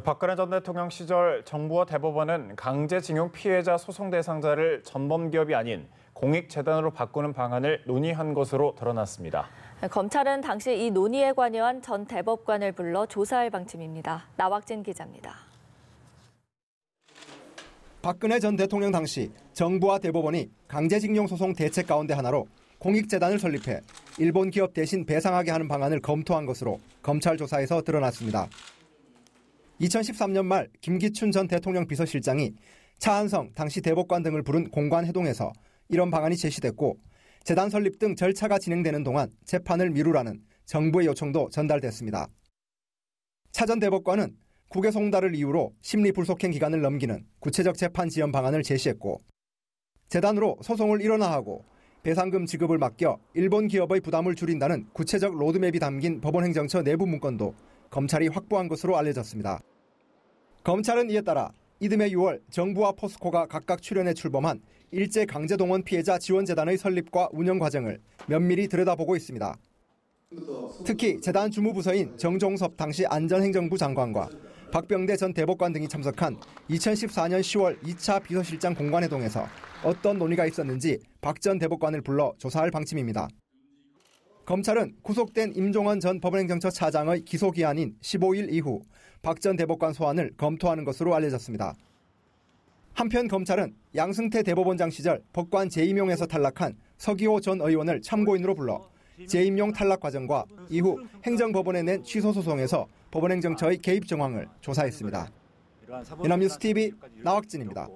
박근혜 전 대통령 시절 정부와 대법원은 강제징용 피해자 소송 대상자를 전범기업이 아닌 공익재단으로 바꾸는 방안을 논의한 것으로 드러났습니다. 검찰은 당시 이 논의에 관여한 전 대법관을 불러 조사할 방침입니다. 나왁진 기자입니다. 박근혜 전 대통령 당시 정부와 대법원이 강제징용 소송 대책 가운데 하나로 공익재단을 설립해 일본 기업 대신 배상하게 하는 방안을 검토한 것으로 검찰 조사에서 드러났습니다. 2013년 말 김기춘 전 대통령 비서실장이 차한성 당시 대법관 등을 부른 공관회동에서 이런 방안이 제시됐고 재단 설립 등 절차가 진행되는 동안 재판을 미루라는 정부의 요청도 전달됐습니다. 차 전 대법관은 국외 송달을 이유로 심리 불속행 기간을 넘기는 구체적 재판 지연 방안을 제시했고 재단으로 소송을 일원화하고 배상금 지급을 맡겨 일본 기업의 부담을 줄인다는 구체적 로드맵이 담긴 법원행정처 내부 문건도 검찰이 확보한 것으로 알려졌습니다. 검찰은 이에 따라 이듬해 6월 정부와 포스코가 각각 출연해 출범한 일제강제동원 피해자 지원재단의 설립과 운영 과정을 면밀히 들여다보고 있습니다. 특히 재단 주무부서인 정종섭 당시 안전행정부 장관과 박병대 전 대법관 등이 참석한 2014년 10월 2차 비서실장 공관회동에서 어떤 논의가 있었는지 박 전 대법관을 불러 조사할 방침입니다. 검찰은 구속된 임종원 전 법원행정처 차장의 기소기한인 15일 이후 박 전 대법관 소환을 검토하는 것으로 알려졌습니다. 한편 검찰은 양승태 대법원장 시절 법관 재임용에서 탈락한 서기호 전 의원을 참고인으로 불러 재임용 탈락 과정과 이후 행정법원에 낸 취소 소송에서 법원행정처의 개입 정황을 조사했습니다. 연합뉴스 TV 나왁진입니다.